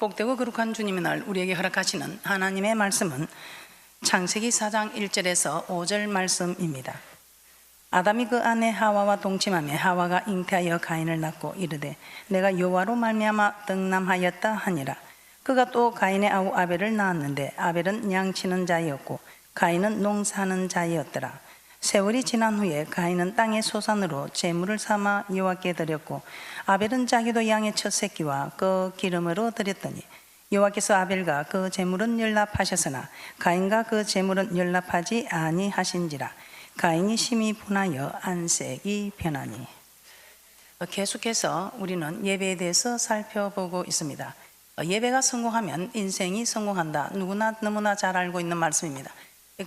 복되고 거룩한 주님의 날 우리에게 허락하시는 하나님의 말씀은 창세기 4장 1절에서 5절 말씀입니다. 아담이 그 아내 하와와 동침하며 하와가 잉태하여 가인을 낳고 이르되 내가 여호와로 말미암아 덕남하였다 하니라. 그가 또 가인의 아우 아벨을 낳았는데 아벨은 양치는 자였고 가인은 농사하는 자였더라. 세월이 지난 후에 가인은 땅의 소산으로 제물을 삼아 여호와께 드렸고 아벨은 자기도 양의 첫 새끼와 그 기름으로 드렸더니 여호와께서 아벨과 그 제물은 연락하셨으나 가인과 그 제물은 연락하지 아니하신지라. 가인이 심히 분하여 안색이 변하니. 계속해서 우리는 예배에 대해서 살펴보고 있습니다. 예배가 성공하면 인생이 성공한다. 누구나 너무나 잘 알고 있는 말씀입니다.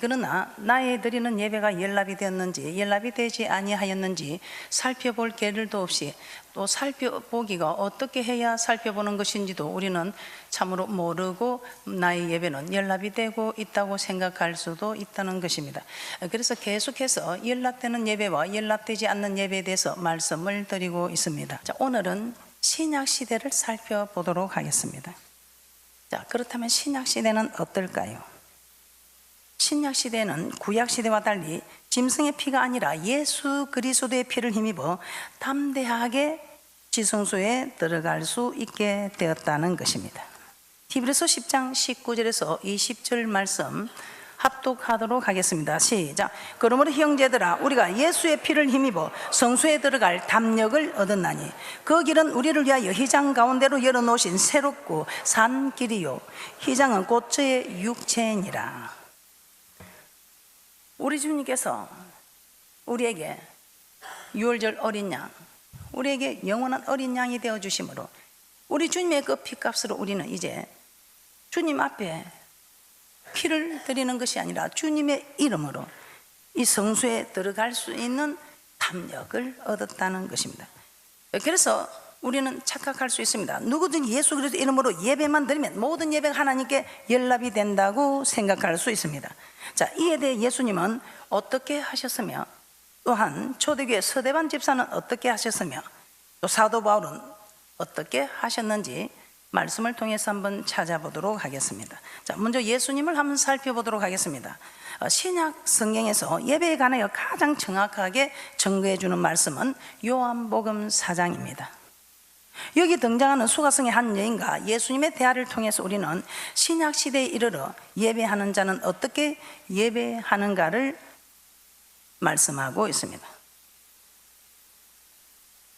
그러나 나의 드리는 예배가 연락이 되었는지 연락이 되지 아니하였는지 살펴볼 계를도 없이 또 살펴보기가 어떻게 해야 살펴보는 것인지도 우리는 참으로 모르고 나의 예배는 연락이 되고 있다고 생각할 수도 있다는 것입니다. 그래서 계속해서 연락되는 예배와 연락되지 않는 예배에 대해서 말씀을 드리고 있습니다. 자, 오늘은 신약 시대를 살펴보도록 하겠습니다. 자, 그렇다면 신약 시대는 어떨까요? 신약 시대는 구약 시대와 달리 짐승의 피가 아니라 예수 그리스도의 피를 힘입어 담대하게 지성소에 들어갈 수 있게 되었다는 것입니다. 히브리서 10장 19절에서 20절 말씀 합독하도록 하겠습니다. 시작. 그러므로 형제들아 우리가 예수의 피를 힘입어 성소에 들어갈 담력을 얻었나니 그 길은 우리를 위하여 휘장 가운데로 열어놓으신 새롭고 산 길이요 휘장은 곧 저의 육체니라. 우리 주님께서 우리에게 유월절 어린 양, 우리에게 영원한 어린 양이 되어 주심으로 우리 주님의 그 피값으로 우리는 이제 주님 앞에 피를 드리는 것이 아니라 주님의 이름으로 이 성소에 들어갈 수 있는 담력을 얻었다는 것입니다. 그래서 우리는 착각할 수 있습니다. 누구든지 예수 그리스도 이름으로 예배만 드리면 모든 예배가 하나님께 연락이 된다고 생각할 수 있습니다. 자, 이에 대해 예수님은 어떻게 하셨으며 또한 초대교회 서대반 집사는 어떻게 하셨으며 또 사도 바울은 어떻게 하셨는지 말씀을 통해서 한번 찾아보도록 하겠습니다. 자, 먼저 예수님을 한번 살펴보도록 하겠습니다. 신약 성경에서 예배에 관하여 가장 정확하게 증거해 주는 말씀은 요한복음 4장입니다. 여기 등장하는 수가성의 한 여인과 예수님의 대화를 통해서 우리는 신약 시대에 이르러 예배하는 자는 어떻게 예배하는가를 말씀하고 있습니다.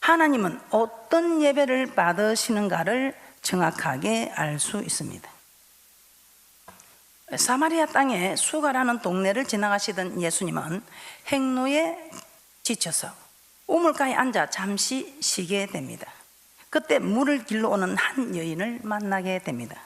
하나님은 어떤 예배를 받으시는가를 정확하게 알 수 있습니다. 사마리아 땅에 수가라는 동네를 지나가시던 예수님은 행로에 지쳐서 우물가에 앉아 잠시 쉬게 됩니다. 그때 물을 길러 오는 한 여인을 만나게 됩니다.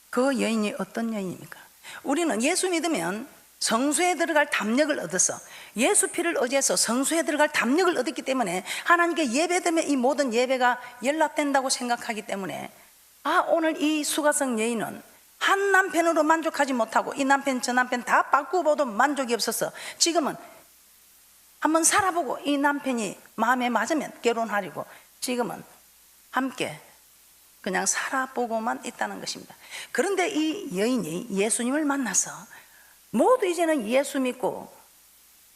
그 여인이 어떤 여인입니까? 우리는 예수 믿으면 성소에 들어갈 담력을 얻어서 예수 피를 의지해서 성소에 들어갈 담력을 얻었기 때문에 하나님께 예배되면 이 모든 예배가 연락된다고 생각하기 때문에 오늘 이 수가성 여인은 한 남편으로 만족하지 못하고 이 남편 저 남편 다 바꾸고도 만족이 없어서 지금은 한번 살아보고 이 남편이 마음에 맞으면 결혼하려고 지금은 함께 그냥 살아보고만 있다는 것입니다. 그런데 이 여인이 예수님을 만나서 모두 이제는 예수 믿고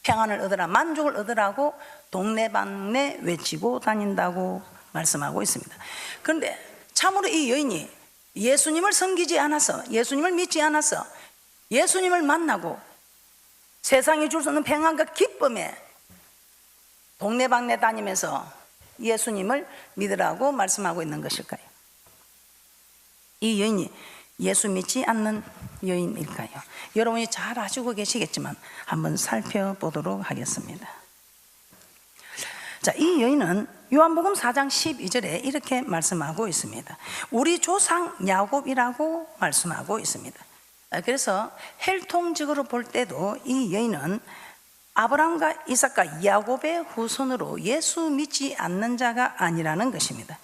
평안을 얻으라 만족을 얻으라고 동네방네 외치고 다닌다고 말씀하고 있습니다. 그런데 참으로 이 여인이 예수님을 섬기지 않아서 예수님을 믿지 않아서 예수님을 만나고 세상이 줄 수 없는 평안과 기쁨에 동네방네 다니면서 예수님을 믿으라고 말씀하고 있는 것일까요? 이 여인이 예수 믿지 않는 여인일까요? 여러분이 잘 아시고 계시겠지만 한번 살펴보도록 하겠습니다. 자, 이 여인은 요한복음 4장 12절에 이렇게 말씀하고 있습니다. 우리 조상 야곱이라고 말씀하고 있습니다. 그래서 혈통적으로 볼 때도 이 여인은 아브라함과 이삭과 야곱의 후손으로 예수 믿지 않는 자가 아니라는 것입니다.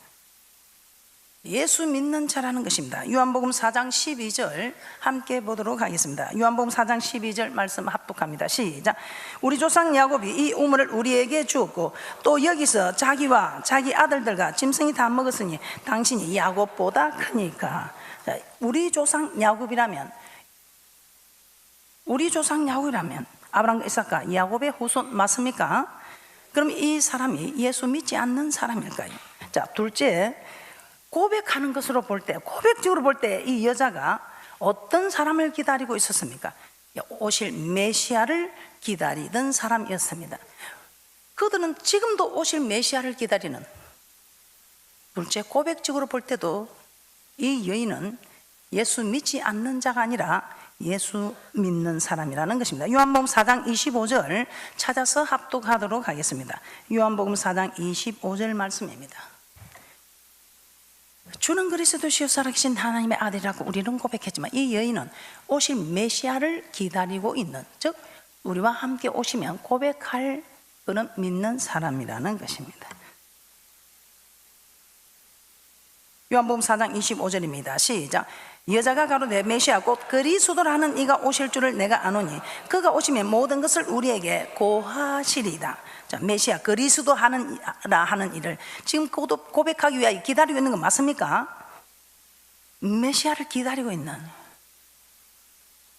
예수 믿는 자라는 것입니다. 요한복음 4장 12절 함께 보도록 하겠습니다. 요한복음 4장 12절 말씀 합독합니다. 시작. 우리 조상 야곱이 이 우물을 우리에게 주었고 또 여기서 자기와 자기 아들들과 짐승이 다 먹었으니 당신이 야곱보다 크니까. 자, 우리 조상 야곱이라면 아브라함과 이삭과 야곱의 후손 맞습니까? 그럼 이 사람이 예수 믿지 않는 사람일까요? 자, 둘째, 고백하는 것으로 볼 때, 고백적으로 볼 때 이 여자가 어떤 사람을 기다리고 있었습니까? 오실 메시아를 기다리던 사람이었습니다. 그들은 지금도 오실 메시아를 기다리는, 둘째, 고백적으로 볼 때도 이 여인은 예수 믿지 않는 자가 아니라 예수 믿는 사람이라는 것입니다. 요한복음 4장 25절 찾아서 합독하도록 하겠습니다. 요한복음 4장 25절 말씀입니다. 주는 그리스도시요 살아계신 하나님의 아들이라고 우리는 고백했지만 이 여인은 오실 메시아를 기다리고 있는, 즉 우리와 함께 오시면 고백할 그는 믿는 사람이라는 것입니다. 요한복음 4장 25절입니다. 시작. 여자가 가로되 메시아 곧 그리스도라는 이가 오실 줄을 내가 아노니 그가 오시면 모든 것을 우리에게 고하시리이다. 자, 메시아 그리스도 하는 일을 지금 고백하기 위하여 기다리고 있는 건 맞습니까? 메시아를 기다리고 있는,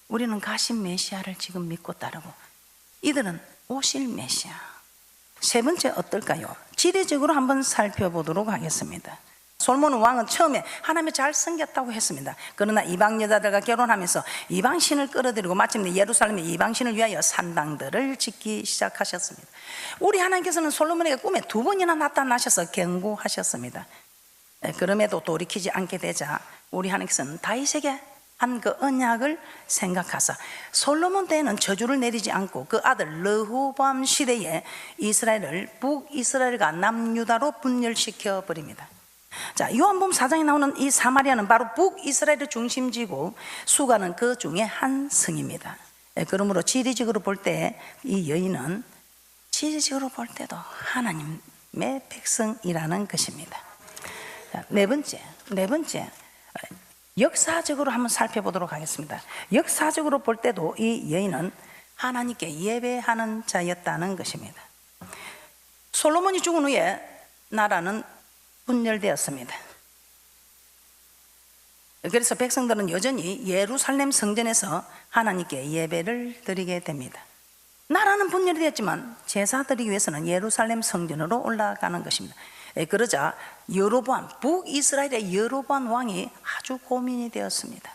우리는 가신 메시아를 지금 믿고 따르고 이들은 오실 메시아. 세 번째 어떨까요? 지리적으로 한번 살펴보도록 하겠습니다. 솔로몬 왕은 처음에 하나님이 잘 섬겼다고 했습니다. 그러나 이방 여자들과 결혼하면서 이방신을 끌어들이고 마침내 예루살렘에 이방신을 위하여 산당들을 짓기 시작하셨습니다. 우리 하나님께서는 솔로몬에게 꿈에 2번이나 나타나셔서 경고하셨습니다. 그럼에도 돌이키지 않게 되자 우리 하나님께서는 다윗에게 한 그 언약을 생각하사 솔로몬 때에는 저주를 내리지 않고 그 아들 르호보암 시대에 이스라엘을 북이스라엘과 남유다로 분열시켜 버립니다. 자, 요한복음 4장에 나오는 이 사마리아는 바로 북이스라엘의 중심지고 수가는 그 중에 한 성입니다. 그러므로 지리적으로 볼 때 이 여인은 지리적으로 볼 때도 하나님의 백성이라는 것입니다. 자, 네 번째 역사적으로 한번 살펴보도록 하겠습니다. 역사적으로 볼 때도 이 여인은 하나님께 예배하는 자였다는 것입니다. 솔로몬이 죽은 후에 나라는 분열되었습니다. 그래서 백성들은 여전히 예루살렘 성전에서 하나님께 예배를 드리게 됩니다. 나라는 분열이 되었지만 제사 드리기 위해서는 예루살렘 성전으로 올라가는 것입니다. 그러자 여로보암, 북이스라엘의 여로보암 왕이 아주 고민이 되었습니다.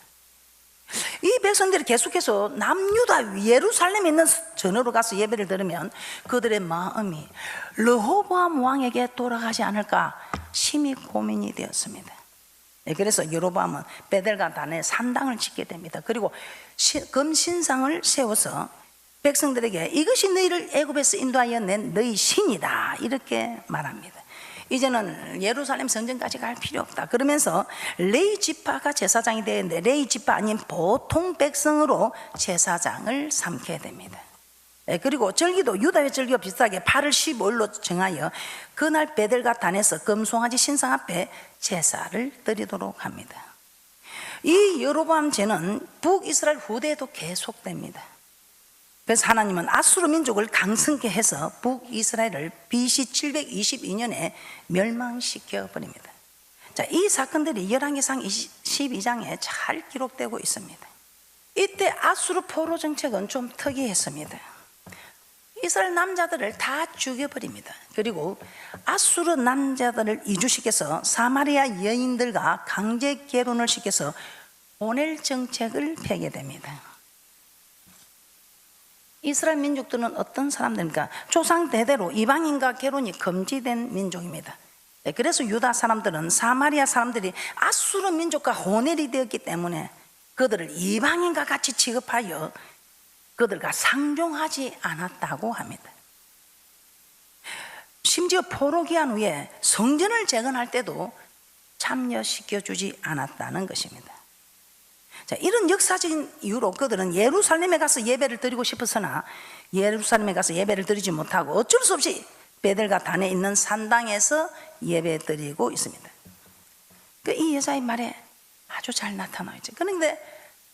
이 백성들이 계속해서 남유다 예루살렘에 있는 전으로 가서 예배를 드리면 그들의 마음이 르호보암 왕에게 돌아가지 않을까 심히 고민이 되었습니다. 그래서 여로보암은 베델과 단에 산당을 짓게 됩니다. 그리고 금신상을 세워서 백성들에게 이것이 너희를 애굽에서 인도하여 낸 너희 신이다 이렇게 말합니다. 이제는 예루살렘 성전까지 갈 필요 없다. 그러면서 레위 지파가 제사장이 되는데 레위 지파 아닌 보통 백성으로 제사장을 삼게 됩니다. 그리고 절기도 유다의 절기와 비슷하게 8월 15일로 정하여 그날 베델과 단에서 금송아지 신상 앞에 제사를 드리도록 합니다. 이 여로보암 제는 북이스라엘 후대에도 계속됩니다. 그래서 하나님은 아수르 민족을 강성케 해서 북이스라엘을 BC 722년에 멸망시켜 버립니다. 자, 이 사건들이 열왕기상 12장에 잘 기록되고 있습니다. 이때 아수르 포로 정책은 좀 특이했습니다. 이스라엘 남자들을 다 죽여버립니다. 그리고 아수르 남자들을 이주시켜서 사마리아 여인들과 강제 결혼을 시켜서 보낼 정책을 펴게 됩니다. 이스라엘 민족들은 어떤 사람들입니까? 조상 대대로 이방인과 결혼이 금지된 민족입니다. 그래서 유다 사람들은 사마리아 사람들이 아수르 민족과 혼혈이 되었기 때문에 그들을 이방인과 같이 취급하여 그들과 상종하지 않았다고 합니다. 심지어 포로기한 후에 성전을 재건할 때도 참여시켜주지 않았다는 것입니다. 자, 이런 역사적인 이유로 그들은 예루살렘에 가서 예배를 드리고 싶었으나 예루살렘에 가서 예배를 드리지 못하고 어쩔 수 없이 베델과 단에 있는 산당에서 예배 드리고 있습니다. 이 여자의 말에 아주 잘 나타나 있죠. 그런데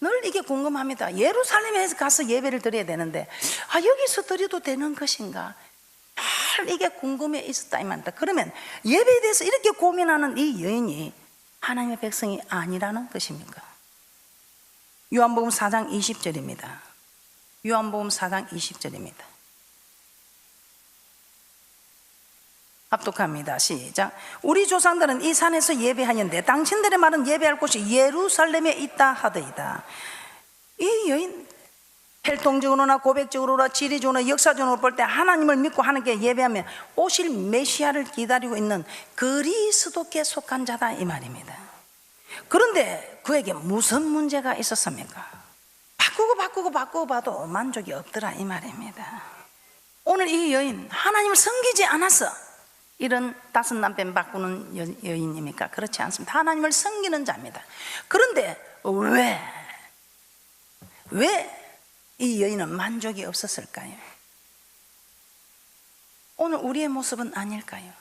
늘 이게 궁금합니다. 예루살렘에 가서 예배를 드려야 되는데 여기서 드려도 되는 것인가? 늘 이게 궁금해 있었다 이 말입니다. 그러면 예배에 대해서 이렇게 고민하는 이 여인이 하나님의 백성이 아니라는 것입니까? 요한복음 4장 20절입니다. 요한복음 4장 20절입니다. 합독합니다. 시작. 우리 조상들은 이 산에서 예배하였는데 당신들의 말은 예배할 곳이 예루살렘에 있다 하더이다. 이 여인 혈통적으로나 고백적으로나 지리적으로나 역사적으로 볼 때 하나님을 믿고 하나님께 예배하며 오실 메시아를 기다리고 있는 그리스도께 속한 자다 이 말입니다. 그런데 그에게 무슨 문제가 있었습니까? 바꾸고 봐도 만족이 없더라 이 말입니다. 오늘 이 여인 하나님을 섬기지 않았어. 이런 5 남편 바꾸는 여인입니까? 그렇지 않습니다. 하나님을 섬기는 자입니다. 그런데 왜 이 여인은 만족이 없었을까요? 오늘 우리의 모습은 아닐까요?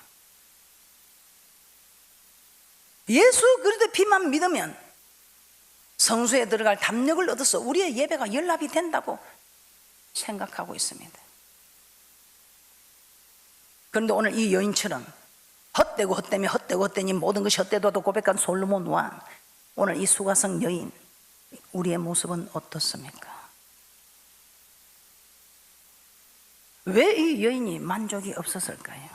예수 그리스도의 피만 믿으면 성소에 들어갈 담력을 얻어서 우리의 예배가 연락이 된다고 생각하고 있습니다. 그런데 오늘 이 여인처럼 헛되니 모든 것이 헛되도록 고백한 솔로몬 왕, 오늘 이 수가성 여인, 우리의 모습은 어떻습니까? 왜 이 여인이 만족이 없었을까요?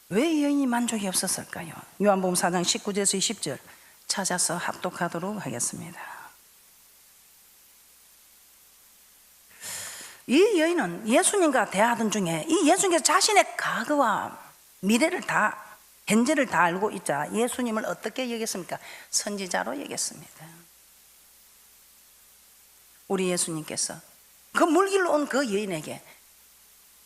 왜 이 여인이 만족이 없었을까요? 요한복음 4장 19절에서 20절 찾아서 합독하도록 하겠습니다. 이 여인은 예수님과 대화하던 중에 이 예수님께서 자신의 과거와 미래를 다, 현재를 다 알고 있자 예수님을 어떻게 여겼습니까? 선지자로 여겼습니다. 우리 예수님께서 그 물길로 온 그 여인에게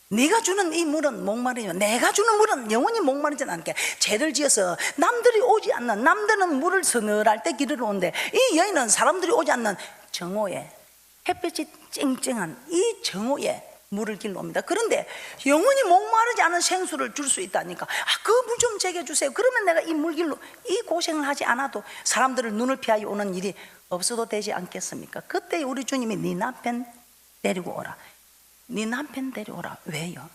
네가 주는 이 물은 목마르지만 내가 주는 물은 영원히 목마르지 않게, 죄를 지어서 남들이 오지 않는, 남들은 물을 서늘할 때 길을 오는데 이 여인은 사람들이 오지 않는 정오에, 햇빛이 쨍쨍한 이 정오에 물을 길러 옵니다. 그런데 영원히 목마르지 않은 생수를 줄 수 있다니까 그 물 좀 제게 주세요. 그러면 내가 이 물길로 이 고생을 하지 않아도 사람들을 눈을 피하여 오는 일이 없어도 되지 않겠습니까? 그때 우리 주님이 네 남편 데리고 오라. 네 남편 데려오라. 왜요?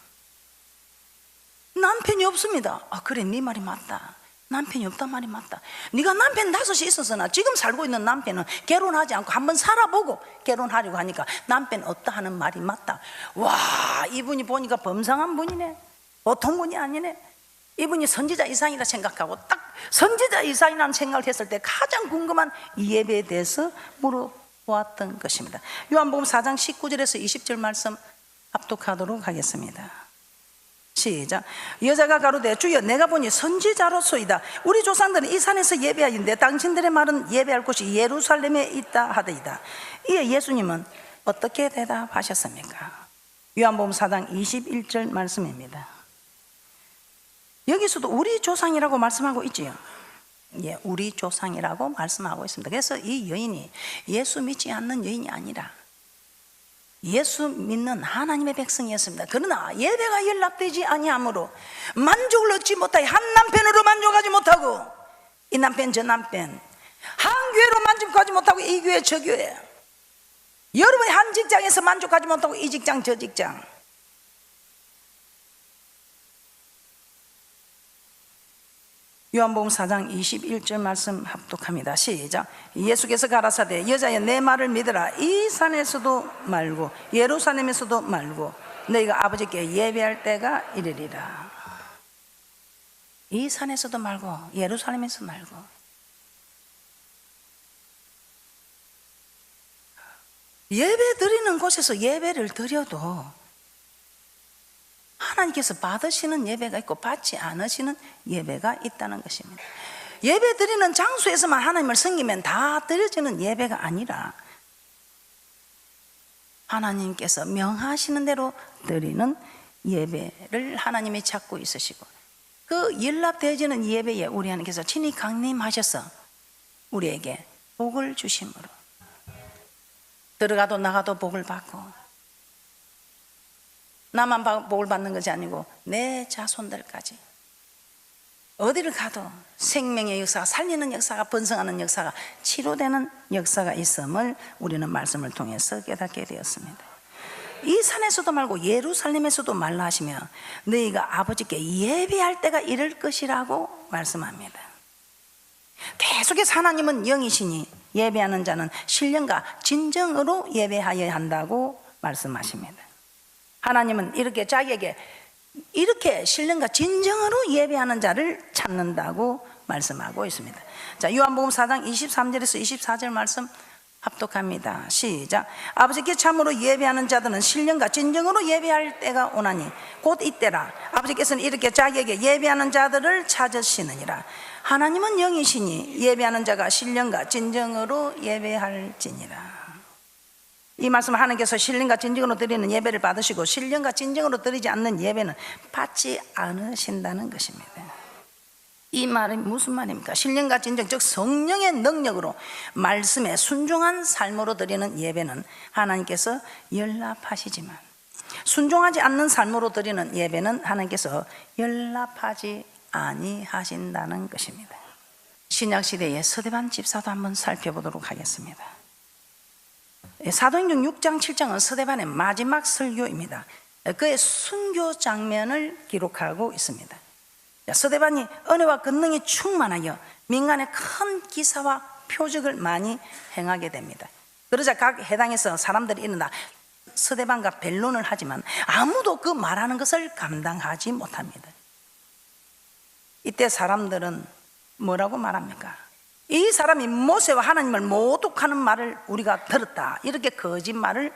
남편이 없습니다. 그래 네 말이 맞다. 남편이 없단 말이 맞다. 네가 남편 5이 있었으나 지금 살고 있는 남편은 결혼하지 않고 한번 살아보고 결혼하려고 하니까 남편 없다 하는 말이 맞다. 와, 이분이 보니까 범상한 분이네. 보통 분이 아니네. 이분이 선지자 이상이라 생각하고 딱 선지자 이상이라는 생각을 했을 때 가장 궁금한 이 예배에 대해서 물어보았던 것입니다. 요한복음 4장 19절에서 20절 말씀 합독하도록 하겠습니다. 시작. 여자가 가로되 주여 내가 보니 선지자로소이다. 우리 조상들은 이 산에서 예배하였는데 당신들의 말은 예배할 곳이 예루살렘에 있다 하더이다. 이에 예수님은 어떻게 대답하셨습니까? 요한복음 4장 21절 말씀입니다. 여기서도 우리 조상이라고 말씀하고 있지요. 예, 우리 조상이라고 말씀하고 있습니다. 그래서 이 여인이 예수 믿지 않는 여인이 아니라 예수 믿는 하나님의 백성이었습니다. 그러나 예배가 연락되지 아니하므로 만족을 얻지 못하여 한 남편으로 만족하지 못하고 이 남편 저 남편, 한 교회로 만족하지 못하고 이 교회 저 교회, 여러분이 한 직장에서 만족하지 못하고 이 직장 저 직장, 요한복음 4장 21절 말씀 합독합니다. 시작. 예수께서 가라사대 여자여 내 말을 믿으라. 이 산에서도 말고 예루살렘에서도 말고 너희가 아버지께 예배할 때가 이르리라. 이 산에서도 말고 예루살렘에서 말고. 예배 드리는 곳에서 예배를 드려도 하나님께서 받으시는 예배가 있고 받지 않으시는 예배가 있다는 것입니다. 예배 드리는 장소에서만 하나님을 섬기면 다 드려지는 예배가 아니라 하나님께서 명하시는 대로 드리는 예배를 하나님이 찾고 있으시고 그 연락되어지는 예배에 우리 하나님께서 친히 강림하셔서 우리에게 복을 주심으로 들어가도 나가도 복을 받고 나만 복을 받는 것이 아니고 내 자손들까지 어디를 가도 생명의 역사가, 살리는 역사가, 번성하는 역사가, 치료되는 역사가 있음을 우리는 말씀을 통해서 깨닫게 되었습니다. 이 산에서도 말고 예루살렘에서도 말라 하시며 너희가 아버지께 예배할 때가 이를 것이라고 말씀합니다. 계속해서 하나님은 영이시니 예배하는 자는 신령과 진정으로 예배하여야 한다고 말씀하십니다. 하나님은 이렇게 자기에게 이렇게 신령과 진정으로 예배하는 자를 찾는다고 말씀하고 있습니다. 자, 요한복음 4장 23절에서 24절 말씀 합독합니다. 시작. 아버지께 참으로 예배하는 자들은 신령과 진정으로 예배할 때가 오나니 곧 이때라. 아버지께서는 이렇게 자기에게 예배하는 자들을 찾으시느니라. 하나님은 영이시니 예배하는 자가 신령과 진정으로 예배할지니라. 이 말씀은 하나님께서 신령과 진정으로 드리는 예배를 받으시고 신령과 진정으로 드리지 않는 예배는 받지 않으신다는 것입니다. 이 말은 무슨 말입니까? 신령과 진정, 즉 성령의 능력으로 말씀에 순종한 삶으로 드리는 예배는 하나님께서 연락하시지만 순종하지 않는 삶으로 드리는 예배는 하나님께서 연락하지 아니하신다는 것입니다. 신약시대의 서대반 집사도 한번 살펴보도록 하겠습니다. 사도행전 6장 7장은 서대반의 마지막 설교입니다. 그의 순교 장면을 기록하고 있습니다. 서대반이 은혜와 권능이 충만하여 민간에 큰 기사와 표적을 많이 행하게 됩니다. 그러자 각 해당에서 사람들이 일어나 서대반과 변론을 하지만 아무도 그 말하는 것을 감당하지 못합니다. 이때 사람들은 뭐라고 말합니까? 이 사람이 모세와 하나님을 모독하는 말을 우리가 들었다, 이렇게 거짓말을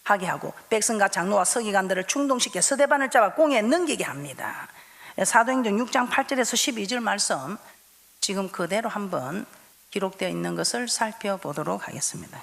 하게 하고 백성과 장로와 서기관들을 충동시켜 서대반을 잡아 공에 넘기게 합니다. 사도행전 6장 8절에서 12절 말씀 지금 그대로 한번 기록되어 있는 것을 살펴보도록 하겠습니다.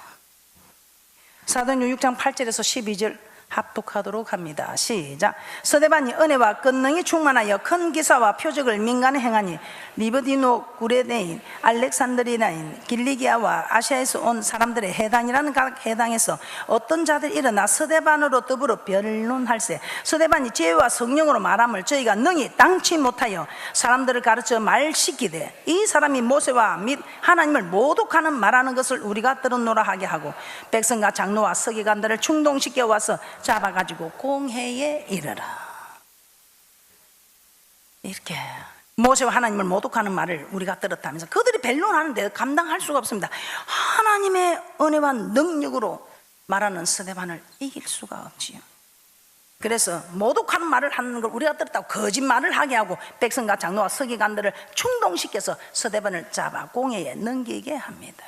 사도행전 6장 8절에서 12절 합독하도록 합니다. 시작. 서대반이 은혜와 권능이 충만하여 큰 기사와 표적을 민간에 행하니 리브디노, 구레네인, 알렉산드리나인, 길리기아와 아시아에서 온 사람들의 해당이라는 각 해당에서 어떤 자들이 일어나 서대반으로 더불어 변론할세 서대반이 지혜와 성령으로 말함을 저희가 능히 당치 못하여 사람들을 가르쳐 말시키되 이 사람이 모세와 및 하나님을 모독하는 말하는 것을 우리가 들었노라 하게 하고 백성과 장로와 서기관들을 충동시켜 와서 잡아가지고 공회에 이르라. 이렇게 모세와 하나님을 모독하는 말을 우리가 들었다면서 그들이 변론하는데 감당할 수가 없습니다. 하나님의 은혜와 능력으로 말하는 서대반을 이길 수가 없지요. 그래서 모독하는 말을 하는 걸 우리가 들었다고 거짓말을 하게 하고 백성과 장로와 서기관들을 충동시켜서 서대반을 잡아 공회에 넘기게 합니다.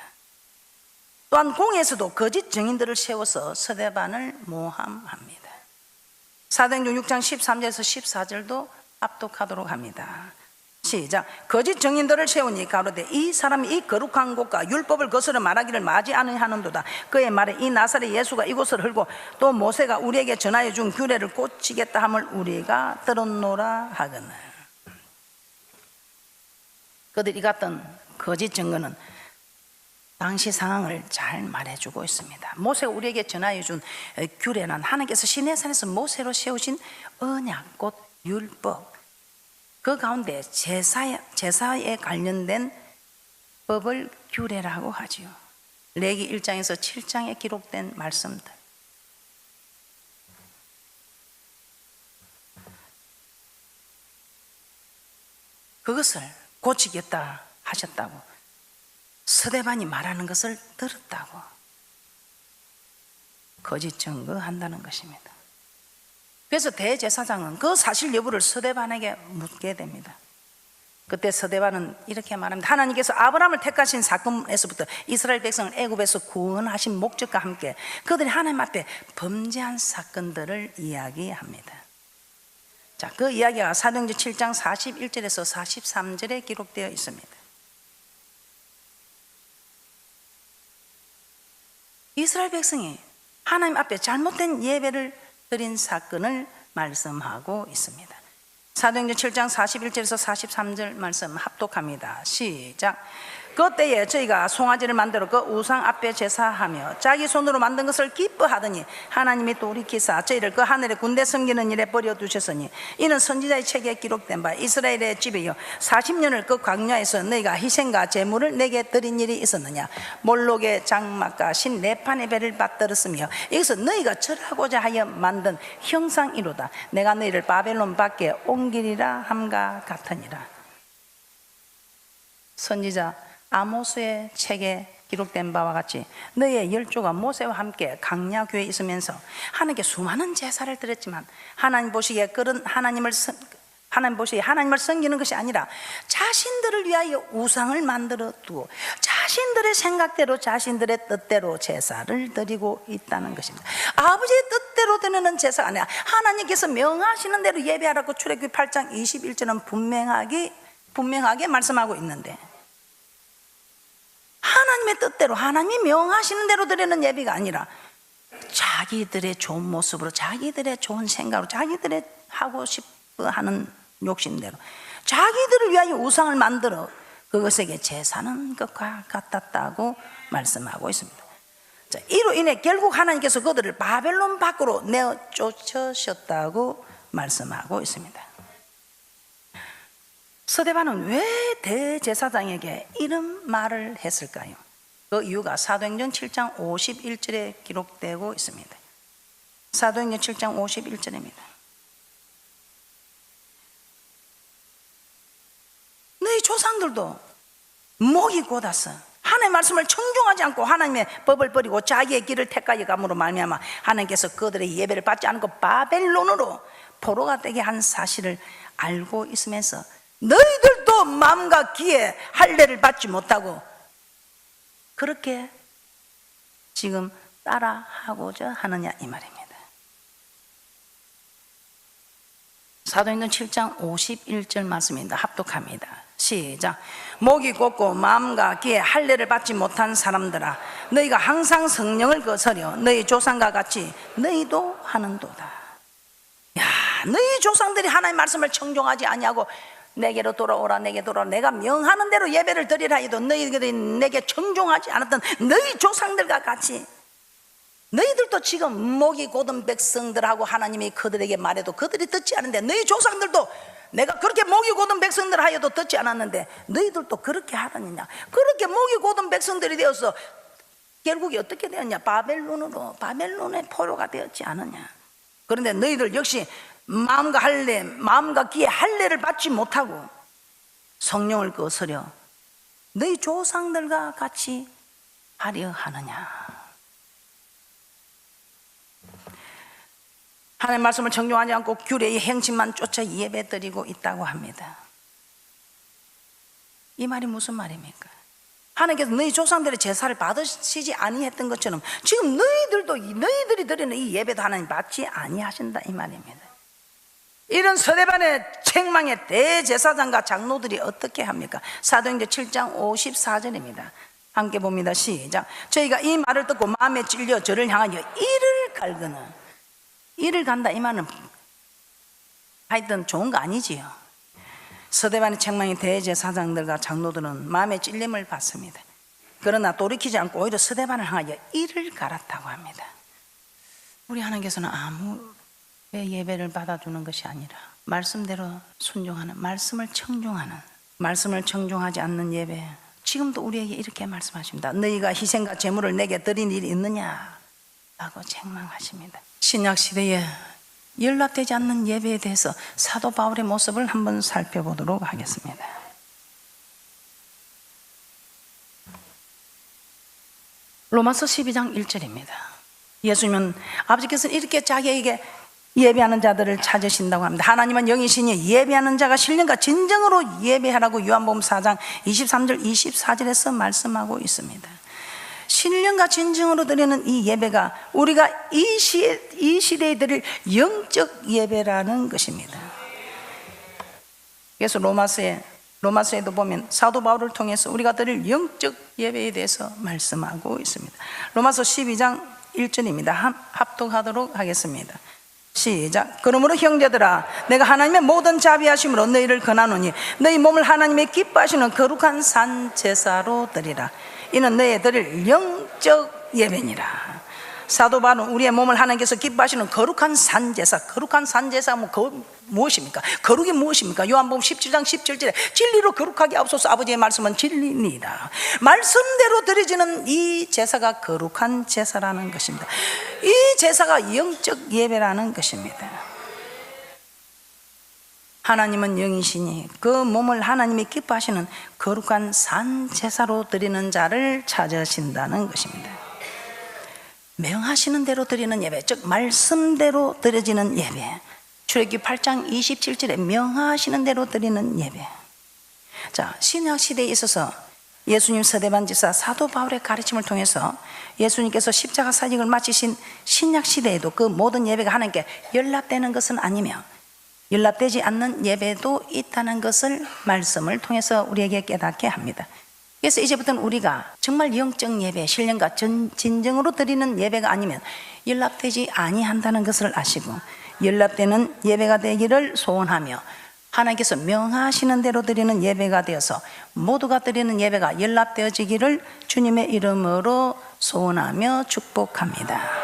또한 공회에서도 거짓 증인들을 세워서 서대반을 모함합니다. 사도행전 6장 13절에서 14절도 압독하도록 합니다. 시작. 거짓 증인들을 세우니 가로되 이 사람이 이 거룩한 곳과 율법을 거스려 말하기를 마지 아니하는도다. 그의 말에 이 나사렛 예수가 이곳을 흘고 또 모세가 우리에게 전하여 준 규례를 고치겠다 함을 우리가 들었노라 하거늘. 그들이 갔던 거짓 증거는 당시 상황을 잘 말해주고 있습니다. 모세가 우리에게 전하여 준 규례는 하나님께서 시내산에서 모세로 세우신 언약, 곧 율법, 그 가운데 제사에 관련된 법을 규례라고 하지요. 레기 1장에서 7장에 기록된 말씀들. 그것을 고치겠다 하셨다고 서대반이 말하는 것을 들었다고 거짓 증거한다는 것입니다. 그래서 대제사장은 그 사실 여부를 서대반에게 묻게 됩니다. 그때 서대반은 이렇게 말합니다. 하나님께서 아브라함을 택하신 사건에서부터 이스라엘 백성을 애굽에서 구원하신 목적과 함께 그들이 하나님 앞에 범죄한 사건들을 이야기합니다. 자, 그 이야기가 사도행전 7장 41절에서 43절에 기록되어 있습니다. 이스라엘 백성이 하나님 앞에 잘못된 예배를 드린 사건을 말씀하고 있습니다. 사도행전 7장 41절에서 43절 말씀 합독합니다. 시작. 그때에 저희가 송아지를 만들어 그 우상 앞에 제사하며 자기 손으로 만든 것을 기뻐하더니 하나님이 돌이키사 저희를 그 하늘의 군대 섬기는 일에 버려두셨으니 이는 선지자의 책에 기록된 바 이스라엘의 집이여 40년을 그 광야에서 너희가 희생과 제물을 내게 드린 일이 있었느냐. 몰록의 장막과 신 네판의 배를 받들었으며 이것은 너희가 절하고자 하여 만든 형상이로다. 내가 너희를 바벨론 밖에 옮기리라 함과 같으니라. 선지자 아모스의 책에 기록된 바와 같이 너희의 열조가 모세와 함께 강야 교회에 있으면서 하나님께 수많은 제사를 드렸지만 하나님 보시기에 그런 하나님을 섬기는 것이 아니라 자신들을 위하여 우상을 만들어 두고 자신들의 생각대로 자신들의 뜻대로 제사를 드리고 있다는 것입니다. 아버지의 뜻대로 드리는 제사가 아니라 하나님께서 명하시는 대로 예배하라고 출애굽기 8장 21절은 분명하게 말씀하고 있는데, 하나님의 뜻대로 하나님이 명하시는 대로 드리는 예배가 아니라 자기들의 좋은 모습으로 자기들의 좋은 생각으로 자기들의 하고 싶어 하는 욕심대로 자기들을 위하여 우상을 만들어 그것에게 제사는 것과 같았다고 말씀하고 있습니다. 자, 이로 인해 결국 하나님께서 그들을 바벨론 밖으로 내어 쫓으셨다고 말씀하고 있습니다. 스데반은 왜 대제사장에게 이런 말을 했을까요? 그 이유가 사도행전 7장 51절에 기록되고 있습니다. 사도행전 7장 51절입니다. 너희 조상들도 목이 곧아서 하나님의 말씀을 청종하지 않고 하나님의 법을 버리고 자기의 길을 택하여 감으로 말미암아 하나님께서 그들의 예배를 받지 않고 바벨론으로 포로가 되게 한 사실을 알고 있으면서 너희들도 마음과 귀에 할례를 받지 못하고 그렇게 지금 따라하고자 하느냐 이 말입니다. 사도행전 7장 51절 말씀입니다. 합독합니다. 시작. 목이 곧고 마음과 귀에 할례를 받지 못한 사람들아, 너희가 항상 성령을 거스려 너희 조상과 같이 너희도 하는도다. 야, 너희 조상들이 하나님의 말씀을 청종하지 아니하고 내게로 돌아오라 내게 돌아오라 내가 명하는 대로 예배를 드리라 해도 너희들이 내게 청종하지 않았던 너희 조상들과 같이, 너희들도 지금 목이 곧은 백성들하고 하나님이 그들에게 말해도 그들이 듣지 않는데, 너희 조상들도 내가 그렇게 목이 곧은 백성들 하여도 듣지 않았는데 너희들도 그렇게 하느냐. 그렇게 목이 곧은 백성들이 되어서 결국에 어떻게 되었냐? 바벨론의 포로가 되었지 않느냐. 그런데 너희들 역시 마음과 귀에 할례를 받지 못하고 성령을 거스려 너희 조상들과 같이 하려 하느냐. 하나님의 말씀을 청종하지 않고 규례의 행실만 쫓아 예배드리고 있다고 합니다. 이 말이 무슨 말입니까? 하나님께서 너희 조상들의 제사를 받으시지 아니했던 것처럼 지금 너희들이 드리는 이 예배도 하나님 받지 아니하신다 이 말입니다. 이런 스데반의 책망에 대제사장과 장로들이 어떻게 합니까? 사도행전 7장 54절입니다. 함께 봅니다. 시작. 저희가 이 말을 듣고 마음에 찔려 저를 향하여 이를 갈거나, 이를 간다 이 말은 하여튼 좋은 거 아니지요. 스데반의 책망에 대제사장들과 장로들은 마음의 찔림을 받습니다. 그러나 돌이키지 않고 오히려 스데반을 향하여 이를 갈았다고 합니다. 우리 하나님께서는 아무 예배를 받아주는 것이 아니라 말씀대로 순종하는, 말씀을 청종하지 않는 예배, 지금도 우리에게 이렇게 말씀하십니다. 너희가 희생과 제물을 내게 드린 일이 있느냐 라고 책망하십니다. 신약시대에 연락되지 않는 예배에 대해서 사도 바울의 모습을 한번 살펴보도록 하겠습니다. 로마서 12장 1절입니다. 예수님은 아버지께서는 이렇게 자기에게 예배하는 자들을 찾으신다고 합니다. 하나님은 영이시니 예배하는 자가 신령과 진정으로 예배하라고 요한복음 4장 23절 24절에서 말씀하고 있습니다. 신령과 진정으로 드리는 이 예배가 우리가 이 시대에 드릴 영적 예배라는 것입니다. 그래서 로마서에도 보면 사도 바울을 통해서 우리가 드릴 영적 예배에 대해서 말씀하고 있습니다. 로마서 12장 1절입니다. 합독하도록 하겠습니다. 시작. 그러므로 형제들아, 내가 하나님의 모든 자비하심으로 너희를 권하노니 너희 몸을 하나님의 기뻐하시는 거룩한 산 제사로 드리라. 이는 너희 드릴 영적 예배니라. 사도 바울은 우리의 몸을 하나님께서 기뻐하시는 거룩한 산제사, 거룩한 산제사 무엇입니까? 거룩이 무엇입니까? 요한복음 17장 17절에 진리로 거룩하게 하옵소서. 아버지의 말씀은 진리니이다. 말씀대로 드려지는 이 제사가 거룩한 제사라는 것입니다. 이 제사가 영적 예배라는 것입니다. 하나님은 영이시니 그 몸을 하나님이 기뻐하시는 거룩한 산제사로 드리는 자를 찾으신다는 것입니다. 명하시는 대로 드리는 예배, 즉 말씀대로 드려지는 예배. 출애굽기 8장 27절에 명하시는 대로 드리는 예배. 자, 신약 시대에 있어서 예수님 서대반 집사 사도 바울의 가르침을 통해서 예수님께서 십자가 사직을 마치신 신약 시대에도 그 모든 예배가 하나님께 연락되는 것은 아니며 연락되지 않는 예배도 있다는 것을 말씀을 통해서 우리에게 깨닫게 합니다. 그래서 이제부터는 우리가 정말 영적 예배, 신령과 진정으로 드리는 예배가 아니면 연락되지 아니한다는 것을 아시고 연락되는 예배가 되기를 소원하며 하나님께서 명하시는 대로 드리는 예배가 되어서 모두가 드리는 예배가 연락되어지기를 주님의 이름으로 소원하며 축복합니다.